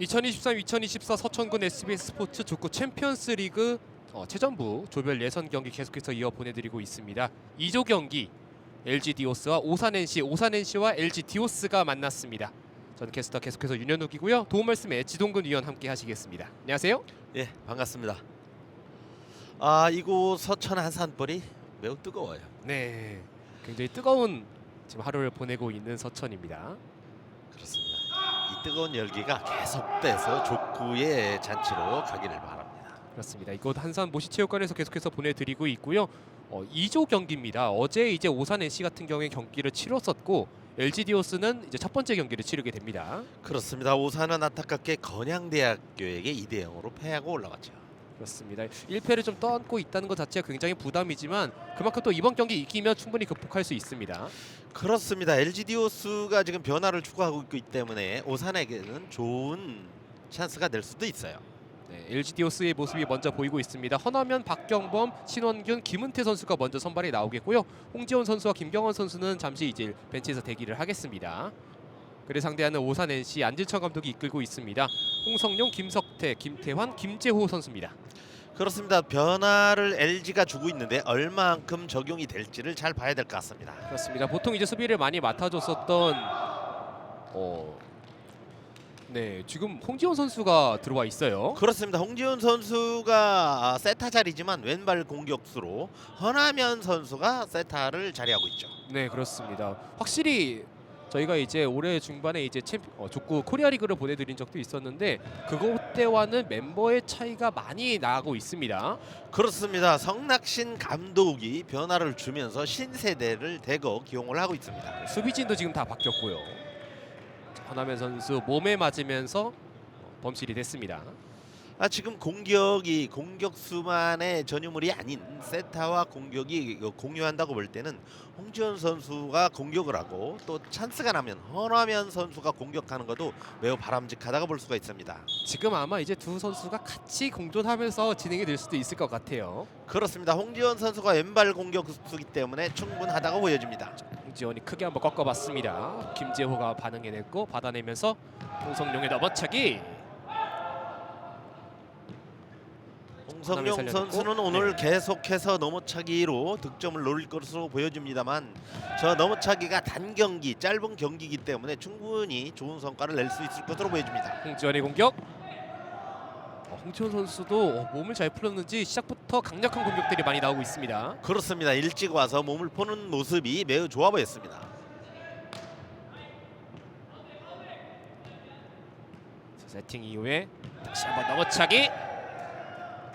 2023-2024 서천군 SBS 스포츠 족구 챔피언스 리그 최전부 조별 예선 경기 계속해서 이어 보내드리고 있습니다. 2조 경기 LG 디오스와 오산 NC, 오산 NC와 LG 디오스가 만났습니다. 저는 캐스터 계속해서 윤현욱이고요. 도움 말씀에 지동근 위원 함께 하시겠습니다. 안녕하세요. 예, 반갑습니다. 이곳 서천 한산벌이 매우 뜨거워요. 네, 굉장히 뜨거운 지금 하루를 보내고 있는 서천입니다. 그렇습니다. 이 뜨거운 열기가 계속돼서 족구의 잔치로 가기를 바랍니다. 그렇습니다. 이곳 한산 모시체육관에서 계속해서 보내드리고 있고요. 2조 경기입니다. 어제 이제 오산 NC 같은 경우에 경기를 치렀었고 LG 디오스는 이제 첫 번째 경기를 치르게 됩니다. 그렇습니다. 오산은 안타깝게 건양대학교에게 2대0으로 패하고 올라갔죠. 그렇습니다. 1패를 좀 떠안고 있다는 것 자체가 굉장히 부담이지만 그만큼 또 이번 경기 이기면 충분히 극복할 수 있습니다. 그렇습니다. LG 디오스가 지금 변화를 추구하고 있기 때문에 오산에게는 좋은 찬스가 될 수도 있어요. 네, LG 디오스의 모습이 먼저 보이고 있습니다. 허나면, 박경범, 신원균, 김은태 선수가 먼저 선발에 나오겠고요. 홍지원 선수와 김경원 선수는 잠시 이제 벤치에서 대기를 하겠습니다. 그를 상대하는 오산 NC 안진철 감독이 이끌고 있습니다. 홍성용, 김석태, 김태환, 김재호 선수입니다. 그렇습니다. 변화를 LG가 주고 있는데 얼마만큼 적용이 될지를 잘 봐야 될 것 같습니다. 그렇습니다. 보통 이제 수비를 많이 맡아줬었던 네, 지금 홍지원 선수가 들어와 있어요. 그렇습니다. 홍지훈 선수가 세타 자리지만 왼발 공격수로 허나면 선수가 세타를 자리하고 있죠. 네, 그렇습니다. 확실히 저희가 이제 올해 중반에 이제 족구 코리아 리그를 보내드린 적도 있었는데 그것때와는 멤버의 차이가 많이 나고 있습니다. 그렇습니다. 성낙신 감독이 변화를 주면서 신세대를 대거 기용을 하고 있습니다. 수비진도 지금 다 바뀌었고요. 허나면 선수 몸에 맞으면서 범실이 됐습니다. 지금 공격이 공격수만의 전유물이 아닌 세타와 공격이 공유한다고 볼 때는 홍지훈 선수가 공격을 하고 또 찬스가 나면 허나면 선수가 공격하는 것도 매우 바람직하다고 볼 수가 있습니다. 지금 아마 이제 두 선수가 같이 공존하면서 진행이 될 수도 있을 것 같아요. 그렇습니다. 홍지훈 선수가 왼발 공격수이기 때문에 충분하다고 보여집니다. 홍지원이 크게 한번 꺾어봤습니다. 김재호가 반응해냈고 받아내면서 홍성룡의 넘어차기. 홍성룡 선수는 오늘 계속해서 넘어차기로 득점을 노릴 것으로 보여집니다만 저 넘어차기가 단경기, 짧은 경기이기 때문에 충분히 좋은 성과를 낼 수 있을 것으로 보여집니다. 홍지원의 공격. 홍지원 선수도 몸을 잘 풀었는지 시작부터 강력한 공격들이 많이 나오고 있습니다. 그렇습니다. 일찍 와서 몸을 푸는 모습이 매우 좋아 보였습니다. 세팅 이후에 다시 한번 넘어차기.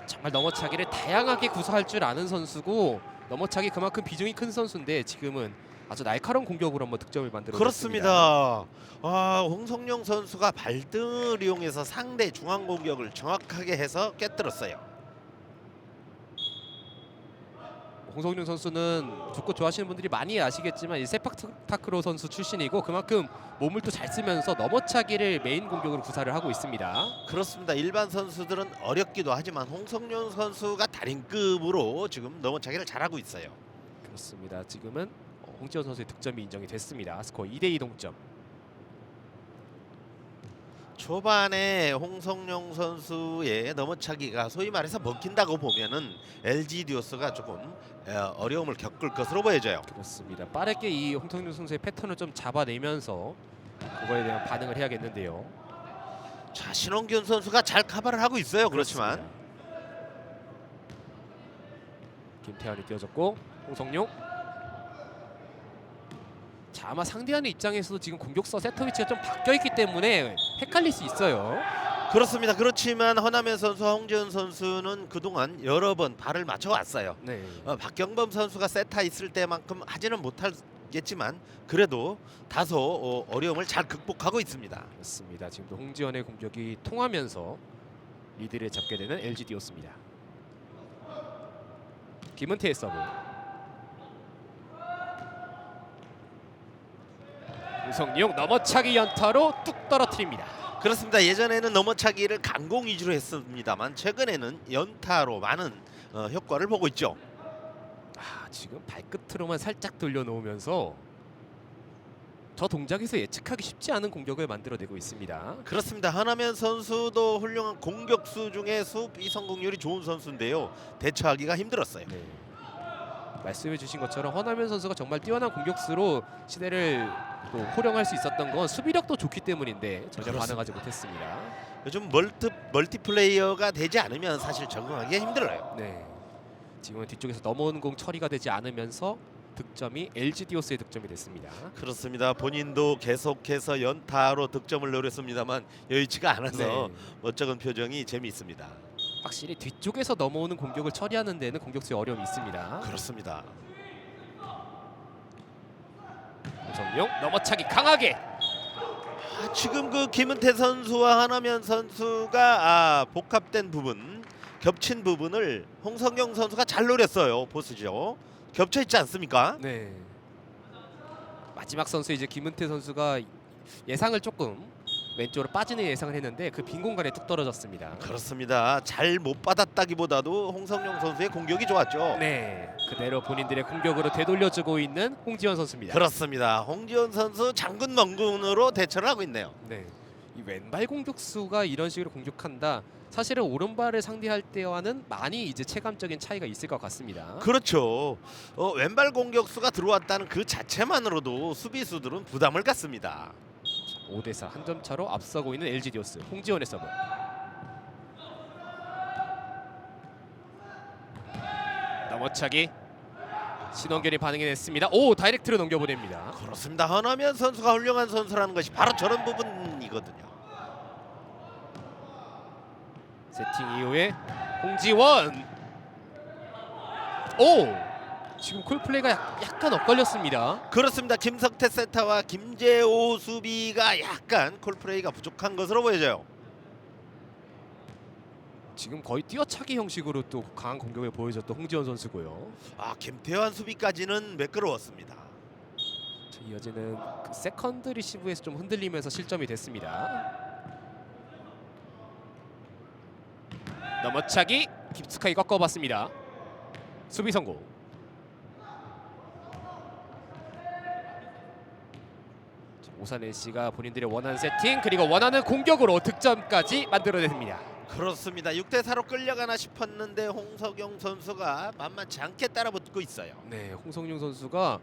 정말 넘어차기를 다양하게 구사할 줄 아는 선수고 넘어차기 그만큼 비중이 큰 선수인데 지금은 아주 날카로운 공격으로 한번 득점을 만들어냈습니다. 그렇습니다. 홍성룡 선수가 발등을 이용해서 상대 중앙 공격을 정확하게 해서 깨뜨렸어요. 홍성룡 선수는 축구 좋아하시는 분들이 많이 아시겠지만 이 세팍타크로 선수 출신이고 그만큼 몸을 또 잘 쓰면서 넘어차기를 메인 공격으로 구사를 하고 있습니다. 그렇습니다. 일반 선수들은 어렵기도 하지만 홍성룡 선수가 달인급으로 지금 넘어차기를 잘하고 있어요. 그렇습니다. 지금은 홍지원 선수의 득점이 인정이 됐습니다. 스코어 2대2 동점. 초반에 홍성룡 선수의 넘어차기가 소위 말해서 먹힌다고 보면은 LG 디오스가 조금 어려움을 겪을 것으로 보여져요. 그렇습니다. 빠르게 이 홍성룡 선수의 패턴을 좀 잡아내면서 그거에 대한 반응을 해야겠는데요. 자, 신원균 선수가 잘 커버를 하고 있어요. 그렇지만 김태환이 뛰어졌고 홍성룡. 자, 아마 상대하는 입장에서도 지금 공격수 세터 위치가 좀 바뀌어 있기 때문에 헷갈릴 수 있어요. 그렇습니다. 그렇지만 허나면 선수와 홍지훈 선수는 그동안 여러 번 발을 맞춰왔어요. 네. 박경범 선수가 세타 있을 때만큼 하지는 못하겠지만 그래도 다소 어려움을 잘 극복하고 있습니다. 그렇습니다. 지금도 홍지원의 공격이 통하면서 리드를 잡게 되는 LG 디오스입니다. 김은태의 서브. 홍성룡 넘어차기 연타로 뚝 떨어뜨립니다. 그렇습니다. 예전에는 넘어차기를 강공 위주로 했습니다만 최근에는 연타로 많은 효과를 보고 있죠. 지금 발끝으로만 살짝 돌려놓으면서 저 동작에서 예측하기 쉽지 않은 공격을 만들어내고 있습니다. 그렇습니다. 하나면 선수도 훌륭한 공격수 중에 수비 성공률이 좋은 선수인데요. 대처하기가 힘들었어요. 네. 말씀해주신 것처럼 허나면 선수가 정말 뛰어난 공격수로 시대를 또 호령할 수 있었던 건 수비력도 좋기 때문인데 전혀 그렇습니다. 반응하지 못했습니다. 요즘 멀티플레이어가 되지 않으면 사실 적응하기가 힘들어요. 네. 지금은 뒤쪽에서 넘어오는 공 처리가 되지 않으면서 득점이 LG 디오스의 득점이 됐습니다. 그렇습니다. 본인도 계속해서 연타로 득점을 노렸습니다만 여의치가 않아서 네. 멋쩍은 표정이 재미있습니다. 확실히 뒤쪽에서 넘어오는 공격을 처리하는 데는 공격수의 어려움이 있습니다. 그렇습니다. 홍성용 넘어차기 강하게. 지금 그 김은태 선수와 하나면 선수가 복합된 부분, 겹친 부분을 홍성경 선수가 잘 노렸어요. 보시죠. 겹쳐 있지 않습니까? 네. 마지막 선수 이제 김은태 선수가 예상을 조금 왼쪽으로 빠지는 예상을 했는데 그 빈 공간에 뚝 떨어졌습니다. 그렇습니다. 잘 못 받았다기보다도 홍성용 선수의 공격이 좋았죠. 네. 그대로 본인들의 공격으로 되돌려주고 있는 홍지원 선수입니다. 그렇습니다. 홍지원 선수 장군 멍군으로 대처를 하고 있네요. 네. 이 왼발 공격수가 이런 식으로 공격한다. 사실은 오른발을 상대할 때와는 많이 이제 체감적인 차이가 있을 것 같습니다. 그렇죠. 왼발 공격수가 들어왔다는 그 자체만으로도 수비수들은 부담을 갖습니다. 5대4 한 점 차로 앞서고 있는 LG 디오스 홍지원의 서브. 넘어차기. 신원결이 반응해냈습니다. 오, 다이렉트로 넘겨보냅니다. 그렇습니다. 허나면 선수가 훌륭한 선수라는 것이 바로 저런 부분이거든요. 세팅 이후에 홍지원. 오! 지금 콜플레이가 약간 엇걸렸습니다. 그렇습니다. 김석태 세타와 김재호 수비가 약간 콜플레이가 부족한 것으로 보여져요. 지금 거의 뛰어차기 형식으로 또 강한 공격을 보여줬던 홍지원 선수고요. 김태환 수비까지는 매끄러웠습니다. 자, 이어지는 그 세컨드 리시브에서 좀 흔들리면서 실점이 됐습니다. 넘어차기 깊숙하게 꺾어봤습니다. 수비 성공. 오산 NC가 본인들의 원하는 세팅 그리고 원하는 공격으로 득점까지 만들어냅니다. 그렇습니다. 6대4로 끌려가나 싶었는데 홍석영 선수가 만만치 않게 따라붙고 있어요. 네, 홍성용 선수가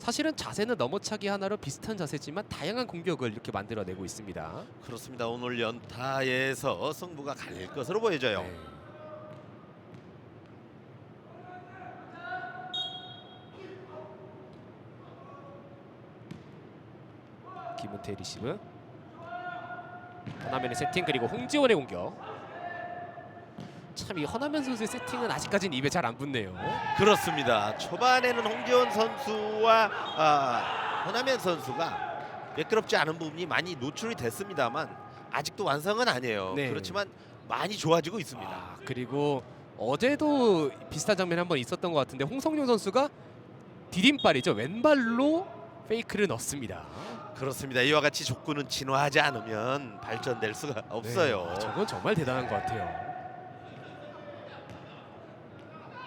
사실은 자세는 넘어차기 하나로 비슷한 자세지만 다양한 공격을 이렇게 만들어내고 있습니다. 그렇습니다. 오늘 연타에서 승부가 갈릴 것으로 보여져요. 네. 김은태 리시브. 허나면의 세팅 그리고 홍지원의 공격. 참 이 허나면 선수의 세팅은 아직까지는 입에 잘 안 붙네요. 그렇습니다. 초반에는 홍지원 선수와 허나면 선수가 매끄럽지 않은 부분이 많이 노출이 됐습니다만 아직도 완성은 아니에요. 네. 그렇지만 많이 좋아지고 있습니다. 그리고 어제도 비슷한 장면이 한번 있었던 것 같은데 홍성용 선수가 디딤발이죠. 왼발로 페이크를 넣습니다. 그렇습니다. 이와 같이 족구는 진화하지 않으면 발전될 수가 없어요. 네, 저건 정말 대단한 것 같아요.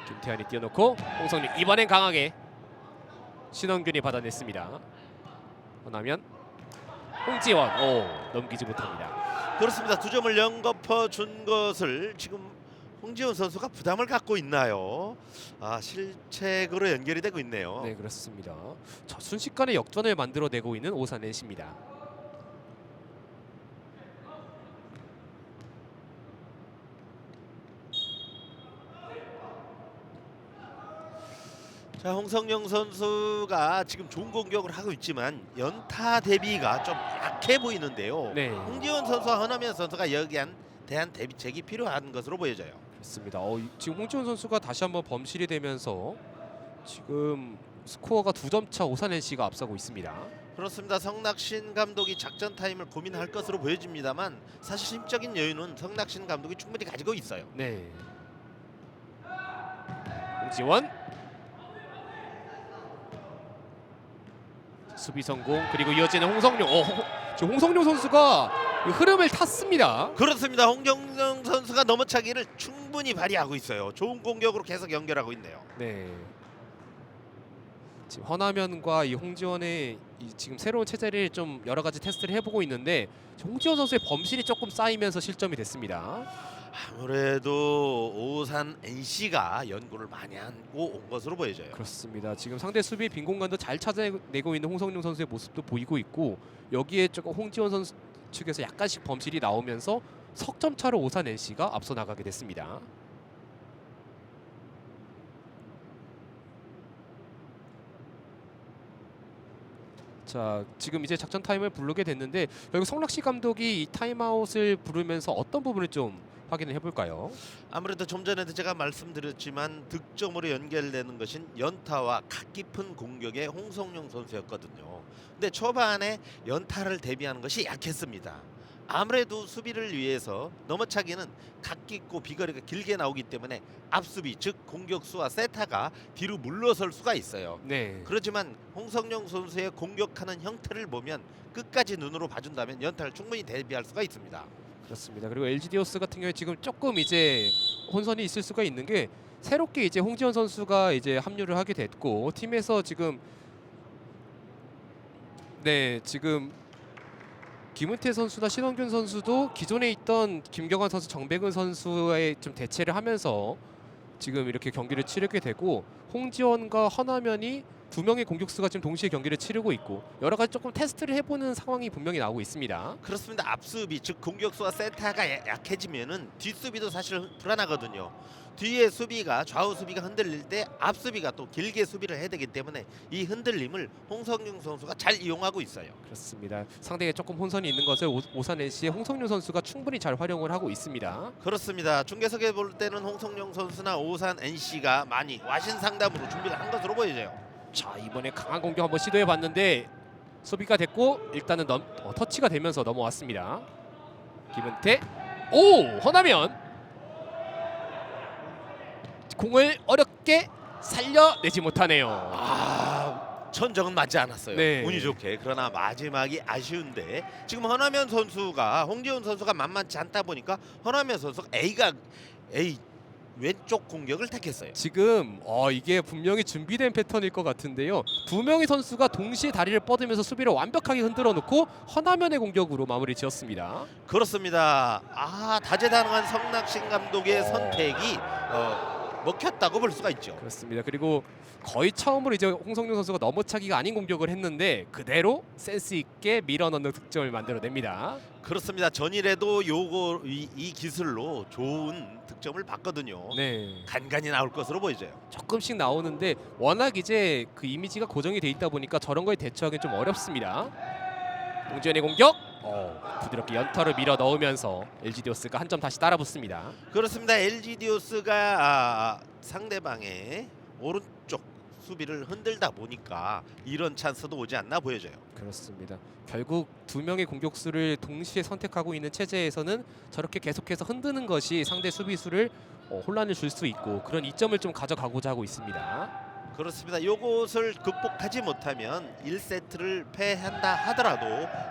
김태환이 뛰어놓고 홍성용 이번엔 강하게 신원균이 받아냈습니다. 그러면 홍지원 넘기지 못합니다. 그렇습니다. 2점을 연거푸 준 것을 지금 홍지원 선수가 부담을 갖고 있나요? 실책으로 연결이 되고 있네요. 네, 그렇습니다. 자, 순식간에 역전을 만들어내고 있는 오산 NC입니다. 자, 홍성영 선수가 지금 좋은 공격을 하고 있지만 연타 대비가 좀 약해 보이는데요. 네, 홍지원 선수와 허나면 선수가 여기에 대한 대비책이 필요한 것으로 보여져요. 그렇습니다. 지금 홍지원 선수가 다시 한번 범실이 되면서 지금 스코어가 2점 차 오산 NC가 앞서고 있습니다. 그렇습니다. 성낙신 감독이 작전 타임을 고민할 것으로 보여집니다만 사실 심적인 여유는 성낙신 감독이 충분히 가지고 있어요. 네, 홍지원 수비 성공 그리고 이어지는 홍성용. 지금 홍성용 선수가 이 흐름을 탔습니다. 그렇습니다. 홍정영 선수가 넘어차기를 충분히 발휘하고 있어요. 좋은 공격으로 계속 연결하고 있네요. 네. 지금 허나면과 이 홍지원의 지금 새로운 체제를 좀 여러 가지 테스트를 해보고 있는데 홍지원 선수의 범실이 조금 쌓이면서 실점이 됐습니다. 아무래도 오산 NC가 연구를 많이 하고 온 것으로 보여져요. 그렇습니다. 지금 상대 수비 빈 공간도 잘 찾아내고 있는 홍성룡 선수의 모습도 보이고 있고 여기에 조금 홍지원 선수 측에서 약간씩 범실이 나오면서 석점 차로 오산 NC가 앞서 나가게 됐습니다. 자, 지금 이제 작전 타임을 부르게 됐는데 결국 성락시 감독이 이 타임아웃을 부르면서 어떤 부분을 좀 확인을 해볼까요? 아무래도 좀 전에도 제가 말씀드렸지만 득점으로 연결되는 것은 연타와 각 깊은 공격의 홍성룡 선수였거든요. 근데 초반에 연타를 대비하는 것이 약했습니다. 아무래도 수비를 위해서 넘어차기는 각 깊고 비거리가 길게 나오기 때문에 앞수비 즉 공격수와 세타가 뒤로 물러설 수가 있어요. 네. 그렇지만 홍성룡 선수의 공격하는 형태를 보면 끝까지 눈으로 봐준다면 연타를 충분히 대비할 수가 있습니다. 그렇습니다. 그리고 LG 디오스 같은 경우에 지금 조금 이제 혼선이 있을 수가 있는 게 새롭게 이제 홍지원 선수가 이제 합류를 하게 됐고 팀에서 지금 지금 김은태 선수나 신원균 선수도 기존에 있던 김경환 선수, 정백은 선수의 좀 대체를 하면서 지금 이렇게 경기를 치르게 되고 홍지원과 허나면이 두 명의 공격수가 지금 동시에 경기를 치르고 있고 여러 가지 조금 테스트를 해보는 상황이 분명히 나오고 있습니다. 그렇습니다. 앞수비 즉 공격수와 세타가 약해지면은 뒷수비도 사실 불안하거든요. 뒤에 수비가 좌우 수비가 흔들릴 때 앞수비가 또 길게 수비를 해야 되기 때문에 이 흔들림을 홍성룡 선수가 잘 이용하고 있어요. 그렇습니다. 상대에 조금 혼선이 있는 것을 오산 NC의 홍성룡 선수가 충분히 잘 활용을 하고 있습니다. 그렇습니다. 중계석에 볼 때는 홍성룡 선수나 오산 NC가 많이 와신 상담으로 준비를 한 것으로 보여져요. 자, 이번에 강한 공격 한번 시도해 봤는데 수비가 됐고 일단은 터치가 되면서 넘어왔습니다. 김은태, 허나면 공을 어렵게 살려내지 못하네요. 천정은 맞지 않았어요. 네. 운이 좋게. 그러나 마지막이 아쉬운데 지금 허나면 선수가 홍지훈 선수가 만만치 않다 보니까 허나면 선수가 A 왼쪽 공격을 택했어요. 지금 이게 분명히 준비된 패턴일 것 같은데요. 두 명의 선수가 동시에 다리를 뻗으면서 수비를 완벽하게 흔들어 놓고 허나면의 공격으로 마무리 지었습니다. 그렇습니다. 다재다능한 성낙신 감독의 선택이 먹혔다고 볼 수가 있죠. 그렇습니다. 그리고 거의 처음으로 이제 홍성룡 선수가 넘어차기가 아닌 공격을 했는데 그대로 센스 있게 밀어넣는 득점을 만들어냅니다. 그렇습니다. 전일에도 이 기술로 좋은 득점을 봤거든요. 네, 간간히 나올 것으로 보여져요. 조금씩 나오는데 워낙 이제 그 이미지가 고정이 돼 있다 보니까 저런 거에 대처하기 좀 어렵습니다. 홍지현의 공격, 부드럽게 연타로 밀어 넣으면서 LG 디오스가 한 점 다시 따라붙습니다. 그렇습니다. LG 디오스가 상대방의 오른쪽 수비를 흔들다 보니까 이런 찬스도 오지 않나 보여져요. 그렇습니다. 결국 두 명의 공격수를 동시에 선택하고 있는 체제에서는 저렇게 계속해서 흔드는 것이 상대 수비수를 혼란을 줄 수 있고 그런 이점을 좀 가져가고자 하고 있습니다. 그렇습니다. 요것을 극복하지 못하면 1세트를 패한다 하더라도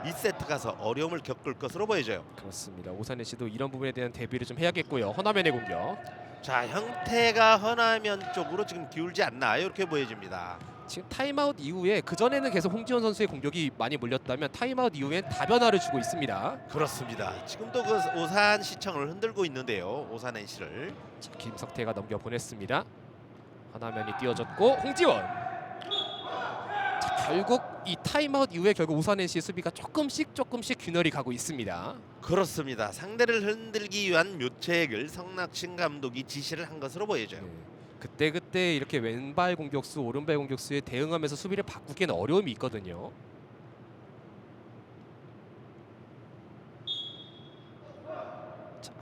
2세트 가서 어려움을 겪을 것으로 보여져요. 그렇습니다. 오산 NC도 이런 부분에 대한 대비를 좀 해야겠고요. 허나면의 공격. 자, 형태가 허나면 쪽으로 지금 기울지 않나 이렇게 보여집니다. 지금 타임아웃 이후에 그전에는 계속 홍지원 선수의 공격이 많이 몰렸다면 타임아웃 이후엔 다변화를 주고 있습니다. 그렇습니다. 지금도 그 오산 시청을 흔들고 있는데요. 오산 NC를. 자, 김석태가 넘겨보냈습니다. 허나면이 띄워줬고 홍지원. 자, 결국 이 타임아웃 이후에 결국 오산 NC의 수비가 조금씩 균열이 가고 있습니다. 그렇습니다. 상대를 흔들기 위한 묘책을 성낙신 감독이 지시를 한 것으로 보여져요. 그때 이렇게 왼발 공격수, 오른발 공격수에 대응하면서 수비를 바꾸기에는 어려움이 있거든요.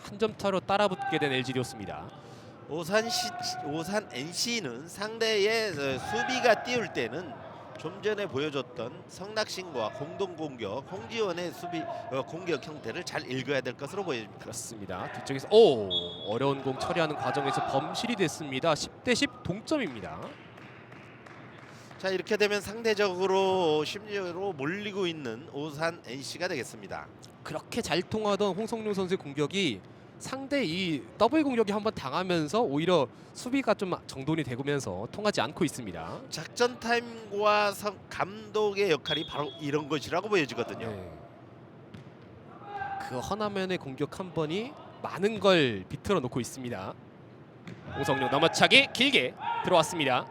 한 점 차로 따라붙게 된 LG 디오스입니다. 오산 NC는 상대의 수비가 띄울 때는 좀 전에 보여줬던 성낙신과 공동 공격 홍지원의 수비 공격 형태를 잘 읽어야 될 것으로 보여집니다. 그렇습니다. 뒤쪽에서 어려운 공 처리하는 과정에서 범실이 됐습니다. 10대 10 동점입니다. 자, 이렇게 되면 상대적으로 심리적으로 몰리고 있는 오산 NC가 되겠습니다. 그렇게 잘 통하던 홍성룡 선수의 공격이 상대 이 더블 공격이 한번 당하면서 오히려 수비가 좀 정돈이 되면서 통하지 않고 있습니다. 작전 타임과 감독의 역할이 바로 이런 것이라고 보여지거든요. 네. 그 허나면의 공격 한 번이 많은 걸 비틀어 놓고 있습니다. 홍성룡 넘어차기 길게 들어왔습니다.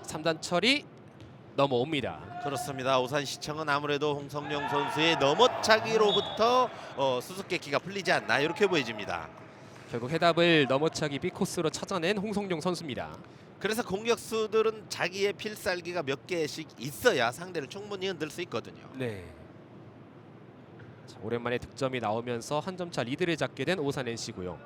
3단 처리 넘어옵니다. 그렇습니다. 오산시청은 아무래도 홍성룡 선수의 넘어차기로부터 수수께끼가 풀리지 않나 이렇게 보여집니다. 결국 해답을 넘어차기 B코스로 찾아낸 홍성룡 선수입니다. 그래서 공격수들은 자기의 필살기가 몇 개씩 있어야 상대를 충분히 흔들 수 있거든요. 네. 자, 오랜만에 득점이 나오면서 한 점 차 리드를 잡게 된 오산 NC고요.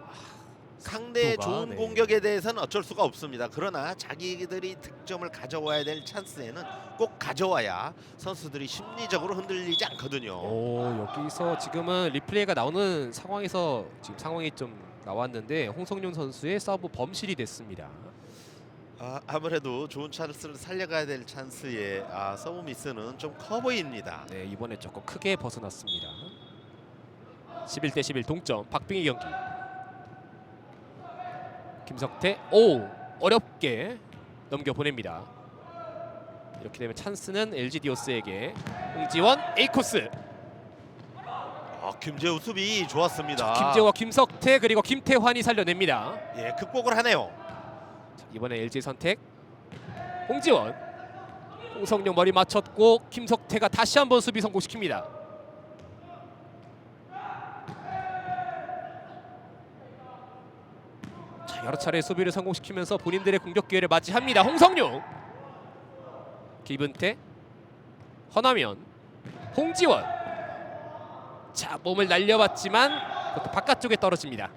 상대의 속도가, 좋은 네. 공격에 대해서는 어쩔 수가 없습니다. 그러나 자기들이 득점을 가져와야 될 찬스에는 꼭 가져와야 선수들이 심리적으로 흔들리지 않거든요. 여기서 지금은 리플레이가 나오는 상황에서 지금 상황이 좀 나왔는데 홍성룡 선수의 서브 범실이 됐습니다. 아무래도 좋은 찬스를 살려가야 될 찬스에 서브 미스는 좀 커 보입니다. 네, 이번에 조금 크게 벗어났습니다. 11대 11 동점. 박빙의 경기. 김석태 어렵게 넘겨보냅니다. 이렇게 되면 찬스는 LG 디오스에게. 홍지원 A코스. 김재우 수비 좋았습니다. 김재호와 김석태 그리고 김태환이 살려냅니다. 예, 극복을 하네요. 자, 이번에 LG 선택. 홍지원. 홍성룡 머리 맞췄고 김석태가 다시 한번 수비 성공시킵니다. 자, 여러 차례 수비를 성공시키면서 본인들의 공격 기회를 맞이합니다. 홍성룡. 김은태. 허나면. 홍지원. 자, 몸을 날려봤지만 그것도 바깥쪽에 떨어집니다.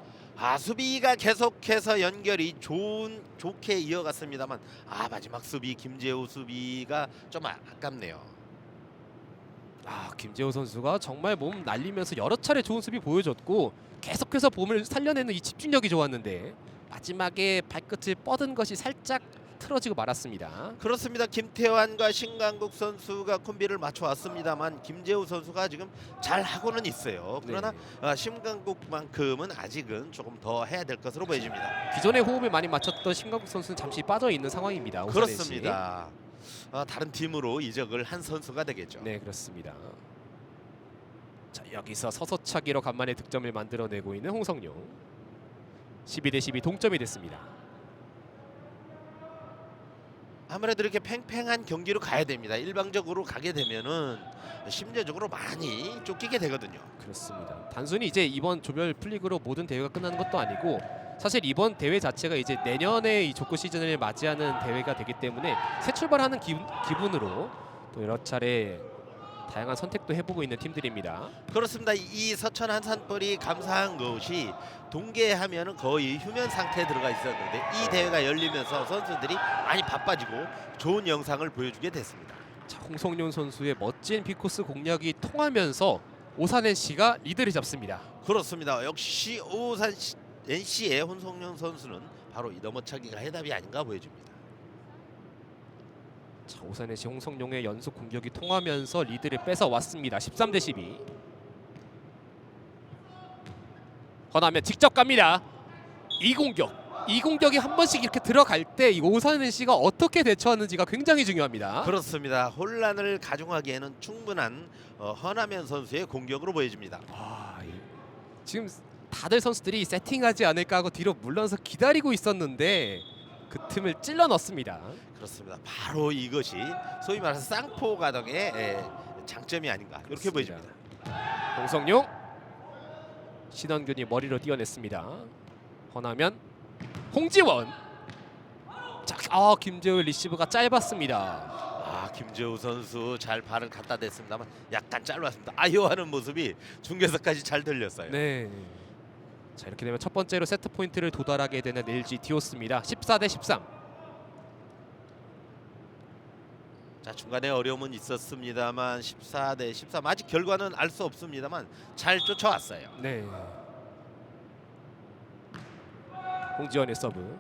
수비가 계속해서 연결이 좋게 이어갔습니다만 마지막 수비 김재우 수비가 좀 아깝네요. 김재호 선수가 정말 몸 날리면서 여러 차례 좋은 수비 보여줬고 계속해서 몸을 살려내는 이 집중력이 좋았는데 마지막에 발끝을 뻗은 것이 살짝 틀어지고 말았습니다. 그렇습니다. 김태환과 신강국 선수가 콤비를 맞춰왔습니다만 김재우 선수가 지금 잘 하고는 있어요. 그러나 신강국만큼은 아직은 조금 더 해야 될 것으로 보여집니다. 기존에 호흡을 많이 맞췄던 신강국 선수는 잠시 빠져 있는 상황입니다. 그렇습니다. 다른 팀으로 이적을 한 선수가 되겠죠. 네, 그렇습니다. 자, 여기서 서서차기로 간만에 득점을 만들어내고 있는 홍성룡. 12대 12 동점이 됐습니다. 아무래도 이렇게 팽팽한 경기로 가야 됩니다. 일방적으로 가게 되면은 심리적으로 많이 쫓기게 되거든요. 그렇습니다. 단순히 이제 이번 조별 플리그로 모든 대회가 끝나는 것도 아니고 사실 이번 대회 자체가 이제 내년에 이 족구 시즌을 맞이하는 대회가 되기 때문에 새 출발하는 기분으로 또 여러 차례 다양한 선택도 해보고 있는 팀들입니다. 그렇습니다. 이 서천 한산벌이 감사한 것이 동계하면은 거의 휴면 상태에 들어가 있었는데 이 대회가 열리면서 선수들이 많이 바빠지고 좋은 영상을 보여주게 됐습니다. 자, 홍성룡 선수의 멋진 B코스 공략이 통하면서 오산 NC가 리드를 잡습니다. 그렇습니다. 역시 오산 NC의 홍성룡 선수는 바로 이 넘어차기가 해답이 아닌가 보여집니다. 자, 오산 NC 홍성룡의 연속 공격이 통하면서 리드를 뺏어왔습니다. 13대 12. 허나면 직접 갑니다. 이 공격이 한 번씩 이렇게 들어갈 때 이 오산 NC가 어떻게 대처하는지가 굉장히 중요합니다. 그렇습니다. 혼란을 가중하기에는 충분한 허나면 선수의 공격으로 보여집니다. 지금 다들 선수들이 세팅하지 않을까 하고 뒤로 물러서 기다리고 있었는데 그 틈을 찔러 넣습니다. 그렇습니다. 바로 이것이 소위 말해서 쌍포 가동의 장점이 아닌가 이렇게 그렇습니다. 보여집니다. 홍성룡. 신원균이 머리로 띄어냈습니다. 허나면. 홍지원. 자, 김재우 리시브가 짧았습니다. 김재우 선수 잘 발을 갖다 댔습니다만 약간 짧았습니다. 아쉬워하는 모습이 중계석까지 잘 들렸어요. 네. 자, 이렇게 되면 첫 번째로 세트 포인트를 도달하게 되는 LG 디오스입니다. 14대 13. 자, 중간에 어려움은 있었습니다만 14대 13 아직 결과는 알 수 없습니다만 잘 쫓아왔어요. 네. 홍지원의 서브.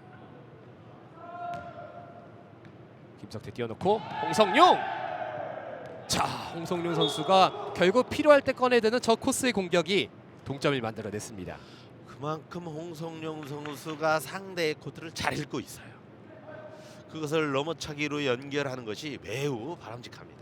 김석태 띄워놓고 홍성룡. 자, 홍성룡 선수가 결국 필요할 때 꺼내드는 저 코스의 공격이 동점을 만들어냈습니다. 그만큼 홍성룡 선수가 상대의 코트를 잘 읽고 있어요. 그것을 넘어차기로 연결하는 것이 매우 바람직합니다.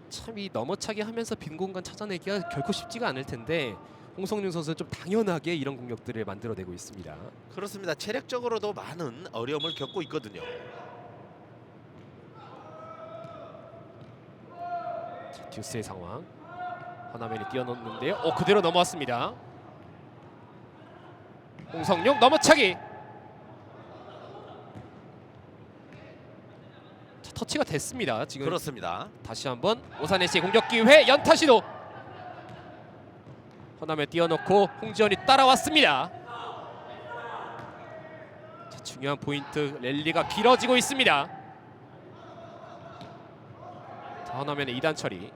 참 이 넘어차기 하면서 빈 공간 찾아내기가 결코 쉽지가 않을 텐데 홍성윤 선수는 좀 당연하게 이런 공격들을 만들어내고 있습니다. 그렇습니다. 체력적으로도 많은 어려움을 겪고 있거든요. 자, 듀스의 상황. 허나맨이 뛰어넘는데요. 그대로 넘어왔습니다. 홍성룡 넘어차기. 자, 터치가 됐습니다. 지금 그렇습니다. 다시 한번 오산의 씨의 공격 기회 연타 시도. 허남에 띄워놓고 홍지원이 따라왔습니다. 자, 중요한 포인트 랠리가 길어지고 있습니다. 자, 허남의 2단 처리.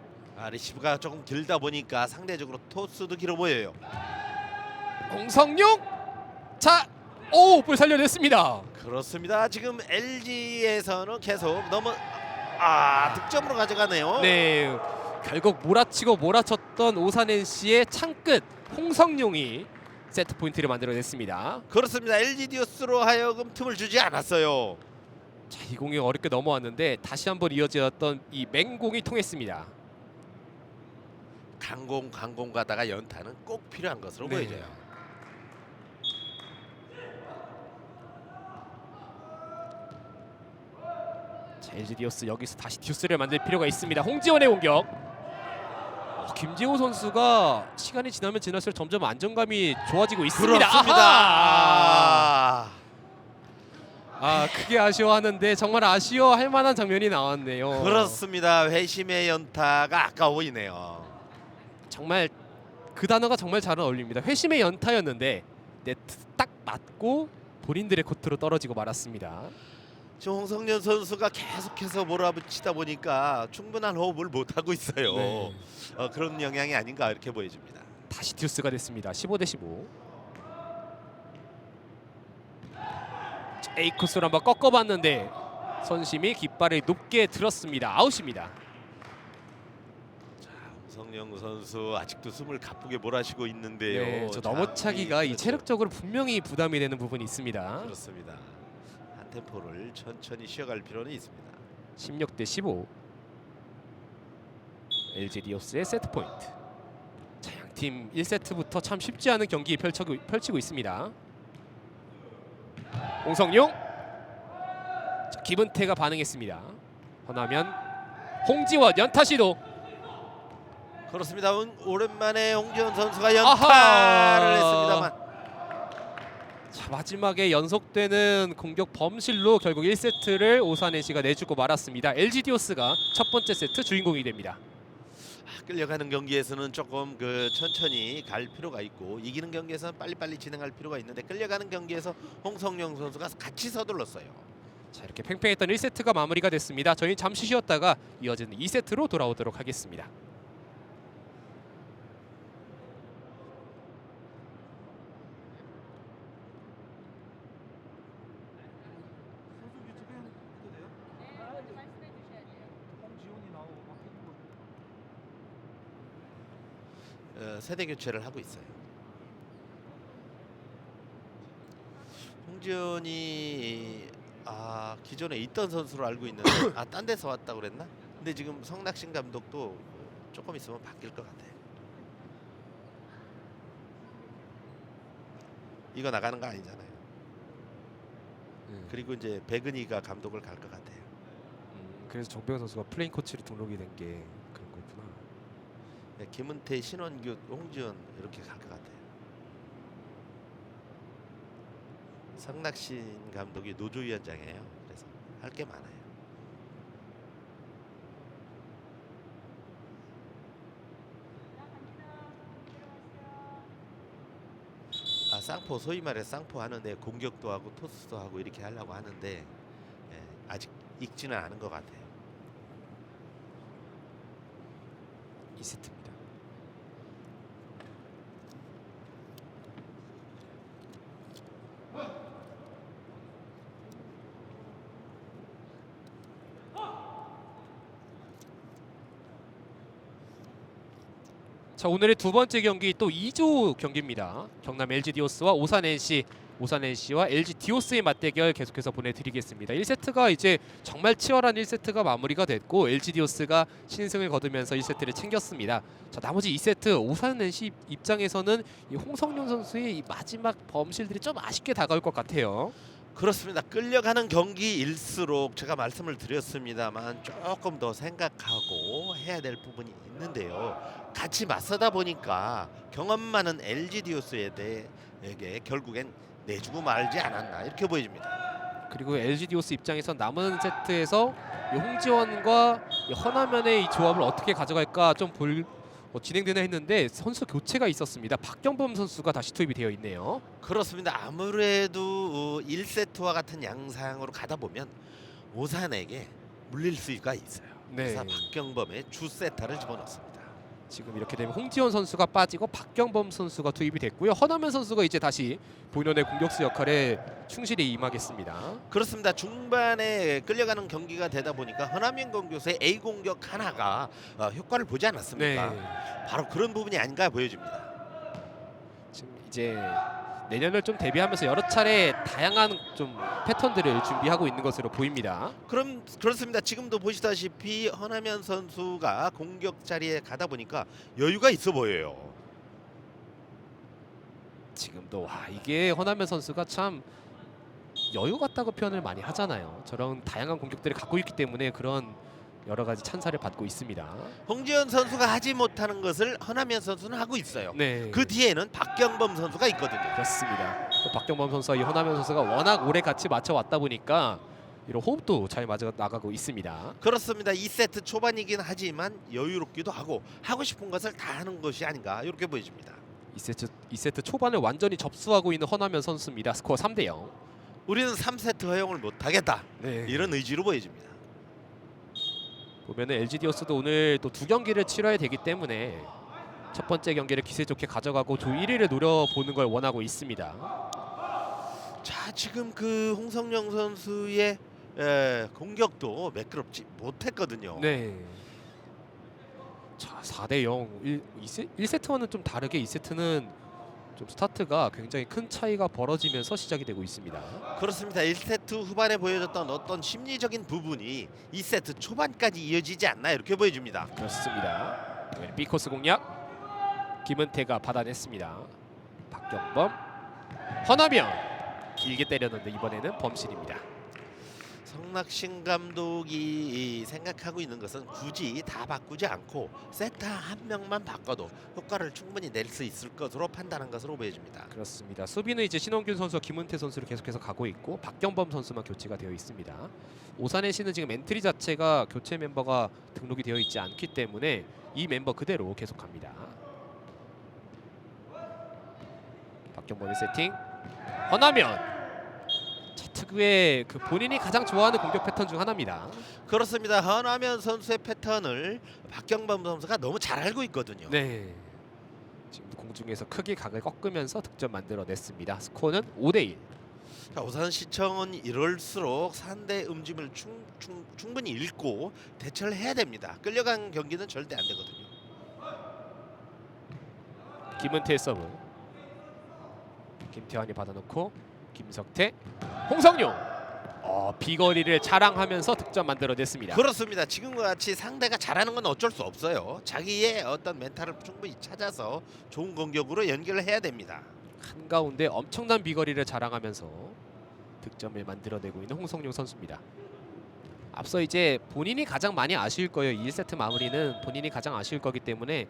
리시브가 조금 길다 보니까 상대적으로 토스도 길어 보여요. 홍성룡. 자, 볼 살려냈습니다. 그렇습니다. 지금 LG에서는 계속 득점으로 가져가네요. 네, 결국 몰아치고 몰아쳤던 오산 NC의 창끝 홍성룡이 세트 포인트를 만들어냈습니다. 그렇습니다. LG 디오스로 하여금 틈을 주지 않았어요. 자, 이 공이 어렵게 넘어왔는데 다시 한번 이어졌던 이 맹공이 통했습니다. 강공 가다가 연타는 꼭 필요한 것으로 네. 보여져요. 자, LG 디오스 여기서 다시 듀스를 만들 필요가 있습니다. 홍지원의 공격. 김지호 선수가 시간이 지나면 지날수록 점점 안정감이 좋아지고 있습니다. 그렇습니다. 크게 아쉬워하는데 정말 아쉬워할 만한 장면이 나왔네요. 그렇습니다. 회심의 연타가 아까워 보이네요. 정말 그 단어가 정말 잘 어울립니다. 회심의 연타였는데 네트 딱 맞고 본인들의 코트로 떨어지고 말았습니다. 지금 홍성년 선수가 계속해서 몰아붙이다 보니까 충분한 호흡을 못 하고 있어요. 네. 그런 영향이 아닌가 이렇게 보여집니다. 다시 듀스가 됐습니다. 15대 15. 에이코스로 한번 꺾어봤는데 선심이 깃발을 높게 들었습니다. 아웃입니다. 홍성영 선수 아직도 숨을 가쁘게 몰아쉬고 있는데요. 네, 저 자, 넘어차기가 이 그렇죠. 체력적으로 분명히 부담이 되는 부분이 있습니다. 그렇습니다. 한 템포를 천천히 쉬어갈 필요는 있습니다. 16대 15. LG 디오스의 세트 포인트. 자, 양팀 1세트부터 참 쉽지 않은 경기 펼치고 있습니다. 홍성룡. 자, 김은태가 반응했습니다. 허나면 홍지원 연타 시도. 그렇습니다. 오랜만에 홍지원 선수가 아하! 연타를 했습니다만 자, 마지막에 연속되는 공격 범실로 결국 1세트를 오산 NC가 내주고 말았습니다. LG 디오스가 첫 번째 세트 주인공이 됩니다. 끌려가는 경기에서는 조금 천천히 갈 필요가 있고 이기는 경기에서는 빨리빨리 진행할 필요가 있는데 끌려가는 경기에서 홍성영 선수가 같이 서둘렀어요. 자, 이렇게 팽팽했던 1세트가 마무리가 됐습니다. 저희는 잠시 쉬었다가 이어지는 2세트로 돌아오도록 하겠습니다. 세대 교체를 하고 있어요. 홍지원이 기존에 있던 선수로 알고 있는데 딴 데서 왔다고 그랬나? 근데 지금 성낙신 감독도 조금 있으면 바뀔 것 같아요. 이거 나가는 거 아니잖아요. 그리고 이제 백은희가 감독을 갈 것 같아요. 그래서 정병현 선수가 플레인 코치로 등록이 된 게 그런 거구나. 네, 김은태, 신원규, 홍지원 이렇게 갈 것 같아요. 성낙신 감독이 노조위원장이에요. 그래서 할 게 많아요. 쌍포 소위 말해 쌍포 하는데 공격도 하고 토스도 하고 이렇게 하려고 하는데 아직 익지는 않은 것 같아요. 2세트입니다. 자, 자, 오늘의 두 번째 경기 또 2조 경기입니다. 경남 LG 디오스와 오산 NC와 LG 디오스의 맞대결 계속해서 보내드리겠습니다. 1세트가 이제 정말 치열한 1세트가 마무리가 됐고 LG 디오스가 신승을 거두면서 1세트를 챙겼습니다. 자, 나머지 2세트 오산 NC 입장에서는 이 홍성룡 선수의 이 마지막 범실들이 좀 아쉽게 다가올 것 같아요. 그렇습니다. 끌려가는 경기일수록 제가 말씀을 드렸습니다만 조금 더 생각하고 해야 될 부분이 있는데요. 같이 맞서다 보니까 경험 많은 LG 디오스에게 결국엔 내주고 말지 않았나 이렇게 보여집니다. 그리고 LG 디오스 입장에서 남은 세트에서 이 홍지원과 이 허나면의 이 조합을 어떻게 가져갈까 좀 진행되나 했는데 선수 교체가 있었습니다. 박경범 선수가 다시 투입이 되어 있네요. 그렇습니다. 아무래도 1세트와 같은 양상으로 가다 보면 오산에게 물릴 수가 있어요. 네. 그래서 박경범의 주 세타를 집어넣습니다. 지금 이렇게 되면 홍지원 선수가 빠지고 박경범 선수가 투입이 됐고요. 허나면 선수가 이제 다시 본연의 공격수 역할에 충실히 임하겠습니다. 그렇습니다. 중반에 끌려가는 경기가 되다 보니까 허남현 공격수의 A 공격 하나가 효과를 보지 않았습니까? 네. 바로 그런 부분이 아닌가 보여집니다. 지금 이제 내년을 좀 대비하면서 여러 차례 다양한 좀 패턴들을 준비하고 있는 것으로 보입니다. 그렇습니다. 지금도 보시다시피 허남현 선수가 공격 자리에 가다 보니까 여유가 있어 보여요. 지금도 와 이게 허나면 선수가 참 여유 같다고 표현을 많이 하잖아요. 저런 다양한 공격들을 갖고 있기 때문에 그런 여러 가지 찬사를 받고 있습니다. 홍지현 선수가 하지 못하는 것을 허남현 선수는 하고 있어요. 네, 그 뒤에는 박경범 선수가 있거든요. 그렇습니다. 또 박경범 선수와 이 허나면 선수가 워낙 오래 같이 맞춰 왔다 보니까 이런 호흡도 잘 맞아 나가고 있습니다. 그렇습니다. 2세트 초반이긴 하지만 여유롭기도 하고 싶은 것을 다 하는 것이 아닌가 이렇게 보여집니다. 2세트 초반을 완전히 접수하고 있는 허나면 선수입니다. 스코어 3대0. 우리는 3세트 허용을 못하겠다 네. 이런 의지로 보여집니다. 보면은 LG 디오스도 오늘 또 두 경기를 치러야 되기 때문에 첫 번째 경기를 기세 좋게 가져가고 조 1위를 노려보는 걸 원하고 있습니다. 자, 지금 그 홍성령 선수의 공격도 매끄럽지 못했거든요. 네. 자, 4대0. 1세트와는 좀 다르게 2세트는 좀 스타트가 굉장히 큰 차이가 벌어지면서 시작이 되고 있습니다. 그렇습니다. 1세트 후반에 보여줬던 어떤 심리적인 부분이 2세트 초반까지 이어지지 않나 이렇게 보여집니다. 그렇습니다. B코스 공략 김은태가 받아냈습니다. 박경범 허나면 길게 때렸는데 이번에는 범실입니다. 성낙신 감독이 생각하고 있는 것은 굳이 다 바꾸지 않고 세타 한 명만 바꿔도 효과를 충분히 낼 수 있을 것으로 판단한 것으로 보여집니다. 그렇습니다. 수비는 이제 신원균 선수와 김은태 선수를 계속해서 가고 있고 박경범 선수만 교체가 되어 있습니다. 오산의 시는 지금 엔트리 자체가 교체 멤버가 등록이 되어 있지 않기 때문에 이 멤버 그대로 계속 갑니다. 박경범의 세팅 허나면 특유의 그 본인이 가장 좋아하는 공격 패턴 중 하나입니다. 그렇습니다. 허남현 선수의 패턴을 박경범 선수가 너무 잘 알고 있거든요. 네. 지금 공중에서 크게 각을 꺾으면서 득점 만들어냈습니다. 스코어는 5대1. 자, 오산시청은 이럴수록 상대 음짐을 충분히 읽고 대처를 해야 됩니다. 끌려간 경기는 절대 안 되거든요. 김은태의 서브. 김태환이 받아놓고 김석태, 홍성룡. 비거리를 자랑하면서 득점 만들어냈습니다. 그렇습니다. 지금과 같이 상대가 잘하는 건 어쩔 수 없어요. 자기의 어떤 멘탈을 충분히 찾아서 좋은 공격으로 연결을 해야 됩니다. 한가운데 엄청난 비거리를 자랑하면서 득점을 만들어내고 있는 홍성룡 선수입니다. 앞서 이제 본인이 가장 많이 아쉬울 거예요. 1세트 마무리는 본인이 가장 아쉬울 거기 때문에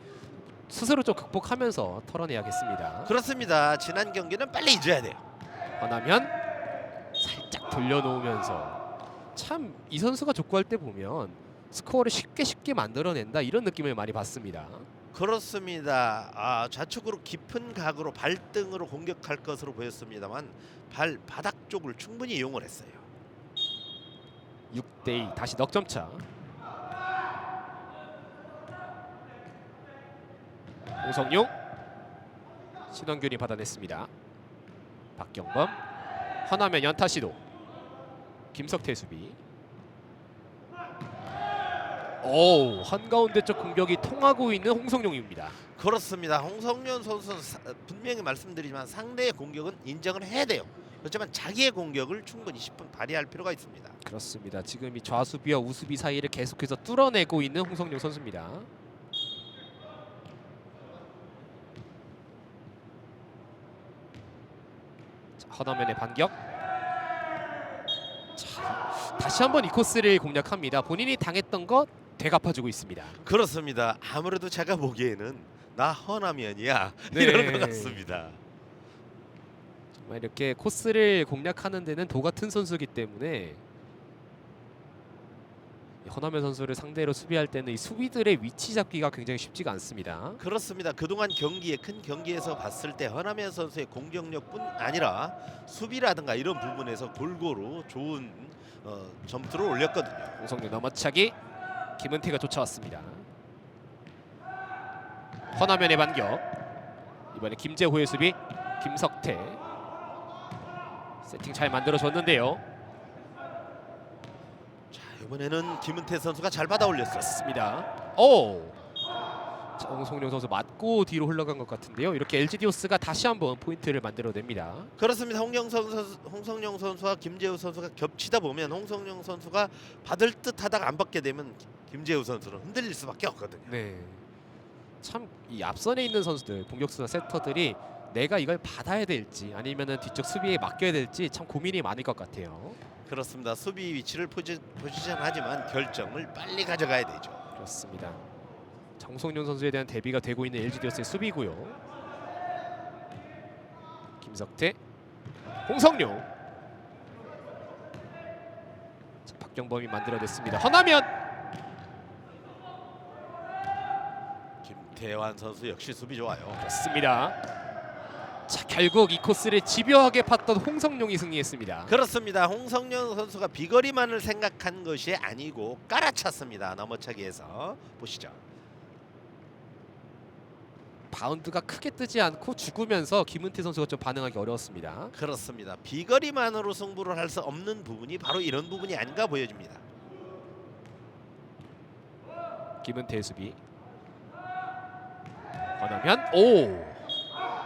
스스로 좀 극복하면서 털어내야겠습니다. 그렇습니다. 지난 경기는 빨리 잊어야 돼요. 허나면 살짝 돌려놓으면서 참 이 선수가 족구할 때 보면 스코어를 쉽게 만들어낸다 이런 느낌을 많이 받습니다. 그렇습니다. 좌측으로 깊은 각으로 발등으로 공격할 것으로 보였습니다만 바닥 쪽을 충분히 이용을 했어요. 6대2 다시 넉점차. 홍성룡 신원균이 받아냈습니다. 박경범 허나면 연타 시도 김석태 수비. 오, 한가운데 쪽 공격이 통하고 있는 홍성룡입니다. 그렇습니다. 홍성년 선수는 분명히 말씀드리지만 상대의 공격은 인정을 해야 돼요. 그렇지만 자기의 공격을 충분히 10분 발휘할 필요가 있습니다. 그렇습니다. 지금 이 좌수비와 우수비 사이를 계속해서 뚫어내고 있는 홍성룡 선수입니다. 자, 허나면의 반격. 자, 다시 한번 이 코스를 공략합니다. 본인이 당했던 것 되갚아주고 있습니다. 그렇습니다. 아무래도 제가 보기에는 나 허나면이야 네. 이런 것 같습니다. 정말 이렇게 코스를 공략하는 데는 도 같은 선수이기 때문에 이 허나면 선수를 상대로 수비할 때는 이 수비들의 위치 잡기가 굉장히 쉽지가 않습니다. 그렇습니다. 그동안 큰 경기에서 봤을 때 허나면 선수의 공격력뿐 아니라 수비라든가 이런 부분에서 골고루 좋은 점수를 올렸거든요. 홍성룡 넘어차기. 김은태가 쫓아왔습니다. 허나면의 반격. 이번에 김재호의 수비. 김석태. 세팅 잘 만들어줬는데요. 자, 이번에는 김은태 선수가 잘 받아 올렸어요. 그렇습니다. 오! 자, 홍성룡 선수 맞고 뒤로 흘러간 것 같은데요. 이렇게 LG 디오스가 다시 한번 포인트를 만들어냅니다. 그렇습니다. 홍성룡 선수와 김재우 선수가 겹치다 보면 홍성룡 선수가 받을 듯 하다가 안 받게 되면 김재우 선수는 흔들릴 수밖에 없거든요. 네. 참 이 앞선에 있는 선수들, 공격수나 세터들이 내가 이걸 받아야 될지 아니면은 뒤쪽 수비에 맡겨야 될지 참 고민이 많을 것 같아요. 그렇습니다. 수비 위치를 포지션하지만 결정을 빨리 가져가야 되죠. 그렇습니다. 홍성룡 선수에 대한 대비가 되고 있는 LG 디오스의 수비고요. 김석태, 홍성룡. 자, 박경범이 만들어냈습니다. 허나면. 김태환 선수 역시 수비 좋아요. 그렇습니다. 자, 결국 이 코스를 집요하게 팠던 홍성룡이 승리했습니다. 그렇습니다. 홍성룡 선수가 비거리만을 생각한 것이 아니고 깔아찼습니다. 넘어차기에서 보시죠. 바운드가 크게 뜨지 않고 죽으면서 김은태 선수가 좀 반응하기 어려웠습니다. 그렇습니다. 비거리만으로 승부를 할 수 없는 부분이 바로 이런 부분이 아닌가 보여집니다. 김은태의 수비. 허나면 오!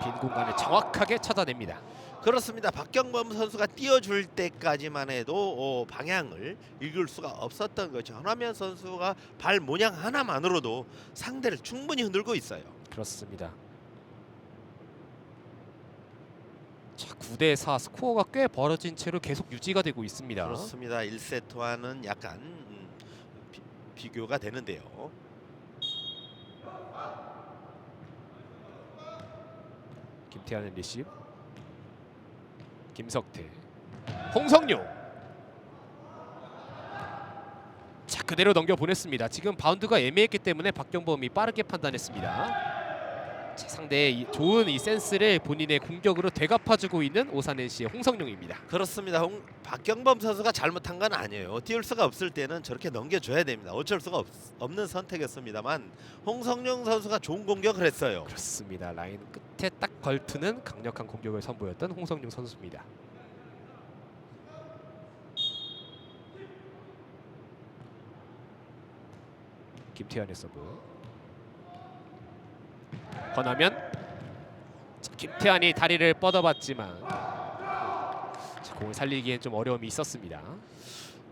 빈 공간을 정확하게 찾아냅니다. 그렇습니다. 박경범 선수가 띄워줄 때까지만 해도 방향을 읽을 수가 없었던 거죠. 허나면 선수가 발 모양 하나만으로도 상대를 충분히 흔들고 있어요. 그렇습니다. 자, 9대4 스코어가 꽤 벌어진 채로 계속 유지가 되고 있습니다. 그렇습니다. 1세트와는 약간 비교가 되는데요. 김태환의 리시브. 김석태. 홍성룡. 자, 그대로 넘겨보냈습니다. 지금 바운드가 애매했기 때문에 박경범이 빠르게 판단했습니다. 자, 상대의 좋은 이 센스를 본인의 공격으로 되갚아주고 있는 오산 NC의 홍성룡입니다. 그렇습니다. 박경범 선수가 잘못한 건 아니에요. 띄울 수가 없을 때는 저렇게 넘겨줘야 됩니다. 어쩔 수가 없는 선택이었습니다만 홍성룡 선수가 좋은 공격을 했어요. 그렇습니다. 라인 끝에 딱 걸트는 강력한 공격을 선보였던 홍성룡 선수입니다. 김태환의 서브. 허나면. 자, 김태환이 다리를 뻗어봤지만 자, 공을 살리기엔 좀 어려움이 있었습니다.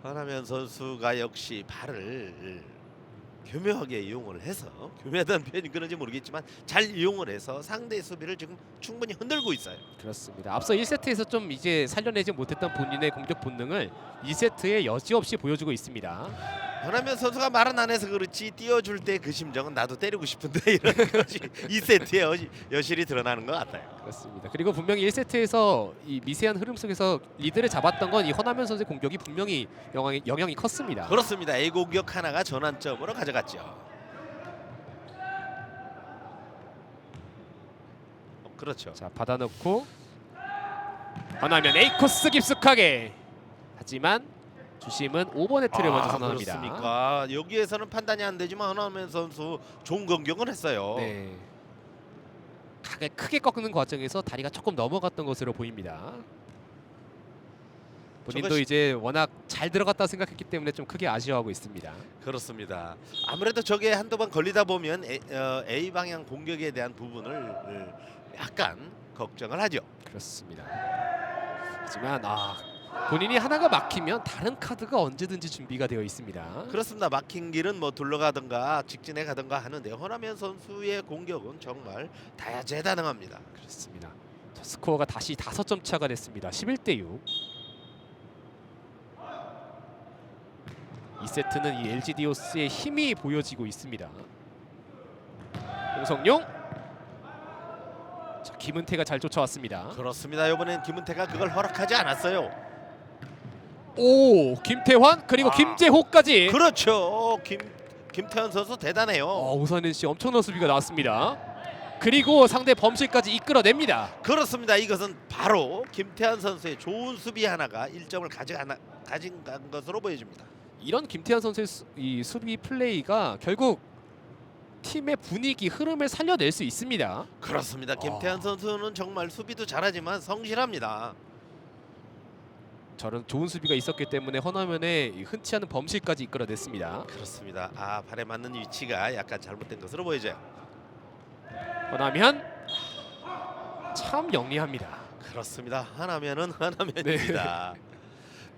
허나면 선수가 역시 발을 교묘하게 이용을 해서, 교묘하다는 표현이 그런지 모르겠지만 잘 이용을 해서 상대의 수비를 지금 충분히 흔들고 있어요. 그렇습니다. 앞서 1세트에서 좀 이제 살려내지 못했던 본인의 공격 본능을 2세트에 여지없이 보여주고 있습니다. 허나면 선수가 말은 안 해서 그렇지 띄워줄 때 그 심정은 나도 때리고 싶은데 이런 것이 2세트에 여실히 드러나는 것 같아요. 그렇습니다. 그리고 분명히 1세트에서 이 미세한 흐름 속에서 리드를 잡았던 건 이 허나면 선수의 공격이 분명히 영향이 컸습니다. 그렇습니다. A 공격 하나가 전환점으로 가져갔죠. 그렇죠. 자, 받아놓고 허나면 A 코스 깊숙하게. 하지만 주심은 5번 네트를 먼저 선언합니다. 그렇습니까? 여기에서는 판단이 안 되지만 허나면 선수 좋은 공격을 했어요. 네. 각을 크게 꺾는 과정에서 다리가 조금 넘어갔던 것으로 보입니다. 본인도 저것이- 이제 워낙 잘 들어갔다 생각했기 때문에 좀 크게 아쉬워하고 있습니다. 그렇습니다. 아무래도 저게 한두 번 걸리다 보면 A 방향 공격에 대한 부분을 약간 걱정을 하죠. 그렇습니다. 하지만 본인이 하나가 막히면 다른 카드가 언제든지 준비가 되어 있습니다. 그렇습니다. 막힌 길은 뭐 둘러가든가 직진해 가든가 하는데 허남현 선수의 공격은 정말 다재다능합니다. 그렇습니다. 자, 스코어가 다시 5점 차가 됐습니다. 11대 6. 2세트는 이 LG 디오스의 힘이 보여지고 있습니다. 홍성룡. 자, 김은태가 잘 쫓아왔습니다. 그렇습니다. 이번엔 김은태가 그걸 허락하지 않았어요. 오, 김태환 그리고 김재호까지. 그렇죠. 김태현 선수 대단해요. 오산현 씨 엄청난 수비가 나왔습니다. 그리고 상대 범실까지 이끌어냅니다. 그렇습니다. 이것은 바로 김태현 선수의 좋은 수비 하나가 1점을 가진 것으로 보여집니다. 이런 김태환 선수의 이 수비 플레이가 결국 팀의 분위기 흐름을 살려낼 수 있습니다. 그렇습니다. 김태현 선수는 정말 수비도 잘하지만 성실합니다. 저런 좋은 수비가 있었기 때문에 허나면의 이 흔치 않은 범실까지 이끌어냈습니다. 그렇습니다. 발에 맞는 위치가 약간 잘못된 것으로 보여져요. 허나면 참 영리합니다. 그렇습니다. 하나면은 하나면입니다.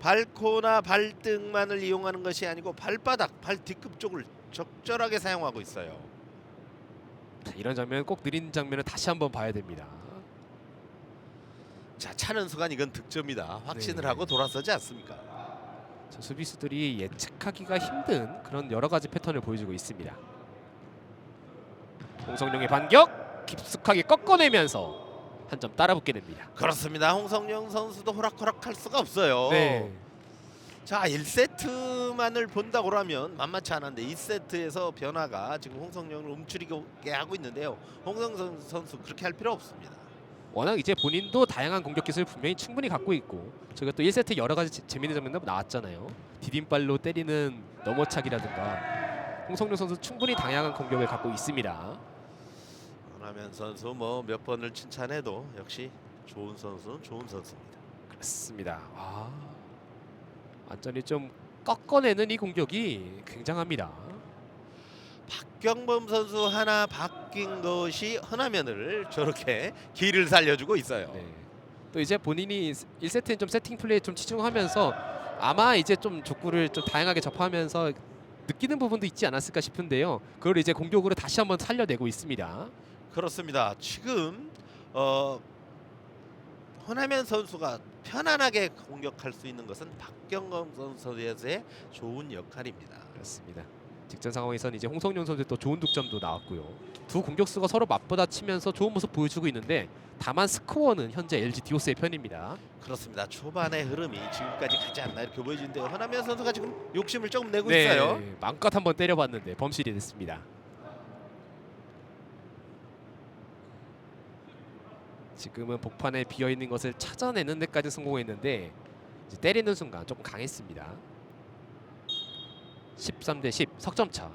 발코나 발등만을 이용하는 것이 아니고 발바닥, 발 뒤꿈 쪽을 적절하게 사용하고 있어요. 자, 이런 장면 꼭 느린 장면을 다시 한번 봐야 됩니다. 자, 차는 순간 이건 득점이다. 확신을 네. 하고 돌아서지 않습니까? 자, 수비수들이 예측하기가 힘든 그런 여러 가지 패턴을 보여주고 있습니다. 홍성룡의 반격 깊숙하게 꺾어내면서 한 점 따라붙게 됩니다. 그렇습니다. 홍성룡 선수도 호락호락할 수가 없어요. 네. 자, 1세트만을 본다고 하면 만만치 않은데 2세트에서 변화가 지금 홍성룡을 움츠리게 하고 있는데요. 홍성룡 선수 그렇게 할 필요 없습니다. 워낙 이제 본인도 다양한 공격 기술을 분명히 충분히 갖고 있고 저희가 또 1세트 여러 가지 재밌는 장면도 나왔잖아요. 디딤발로 때리는 넘어차기라든가 홍성룡 선수 충분히 다양한 공격을 갖고 있습니다. 허남현 선수 뭐 몇 번을 칭찬해도 역시 좋은 선수는 좋은 선수입니다. 그렇습니다. 완전히 좀 꺾어내는 이 공격이 굉장합니다. 박경범 선수 하나 바뀐 것이 허남현을 저렇게 길을 살려주고 있어요. 네. 또 이제 본인이 1세트는 좀 세팅 플레이에 좀 치중하면서 아마 이제 좀 족구를 좀 다양하게 접하면서 느끼는 부분도 있지 않았을까 싶은데요. 그걸 이제 공격으로 다시 한번 살려내고 있습니다. 그렇습니다. 지금 허남현 선수가 편안하게 공격할 수 있는 것은 박경범 선수의 좋은 역할입니다. 그렇습니다. 직전 상황에서는 이제 홍성룡 선수의 또 좋은 득점도 나왔고요. 두 공격수가 서로 맞받아치면서 좋은 모습 보여주고 있는데 다만 스코어는 현재 LG 디오스의 편입니다. 그렇습니다. 초반의 흐름이 지금까지 가지 않나 이렇게 보여지는데요. 허남현 선수가 지금 욕심을 조금 내고 있어요. 마음껏 한번 때려봤는데 범실이 됐습니다. 지금은 복판에 비어있는 것을 찾아내는 데까지 성공했는데 이제 때리는 순간 조금 강했습니다. 13대 10 석점차.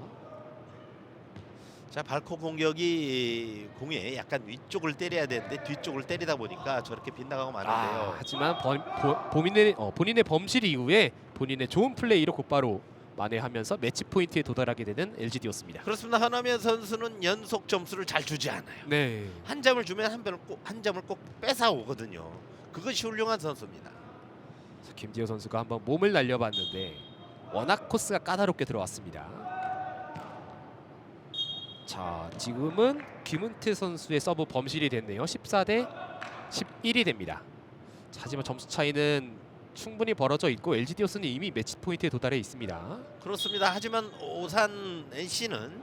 자, 발코 공격이 공에 약간 위쪽을 때려야 되는데 뒤쪽을 때리다 보니까 저렇게 빗나가고 마는데요. 하지만 본인의 범실 이후에 본인의 좋은 플레이로 곧바로 만회하면서 매치 포인트에 도달하게 되는 LG 디오스입니다. 그렇습니다. 허남현 선수는 연속 점수를 잘 주지 않아요. 네. 한 점을 주면 한 점을 꼭 뺏어 오거든요. 그것이 훌륭한 선수입니다. 자, 김지호 선수가 한번 몸을 날려봤는데 워낙 코스가 까다롭게 들어왔습니다. 자, 지금은 김은태 선수의 서브 범실이 됐네요. 14대 11이 됩니다. 자, 하지만 점수 차이는 충분히 벌어져 있고 LG 디오스는 이미 매치 포인트에 도달해 있습니다. 그렇습니다. 하지만 오산 NC는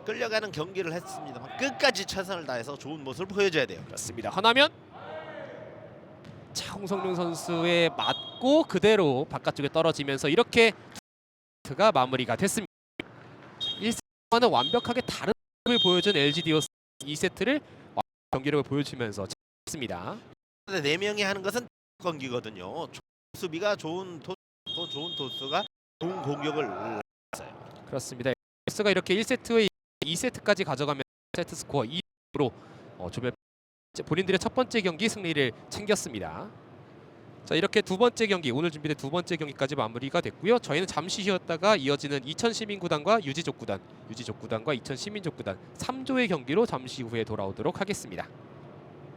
끌려가는 경기를 했습니다만 끝까지 최선을 다해서 좋은 모습을 보여줘야 돼요. 그렇습니다. 허나면 자, 홍성룡 선수의 맞고 그대로 바깥쪽에 떨어지면서 이렇게 가 마무리가 됐습니다. 1세트와는 완벽하게 다른 모습을 보여준 LG 디오스 2세트를 경기력을 보여주면서 했습니다. 근데 4명이 하는 것은 경기거든요. 수비가 좋은 토스가 좋은 공격을 그렇습니다. 디오스가 이렇게 1세트의 2세트까지 가져가면 세트 스코어 2로 본인들의 첫 번째 경기 승리를 챙겼습니다. 자, 이렇게 두 번째 경기, 오늘 준비된 두 번째 경기까지 마무리가 됐고요. 저희는 잠시 쉬었다가 이어지는 이천시민구단과 유지족구단과 이천시민족구단 3조의 경기로 잠시 후에 돌아오도록 하겠습니다.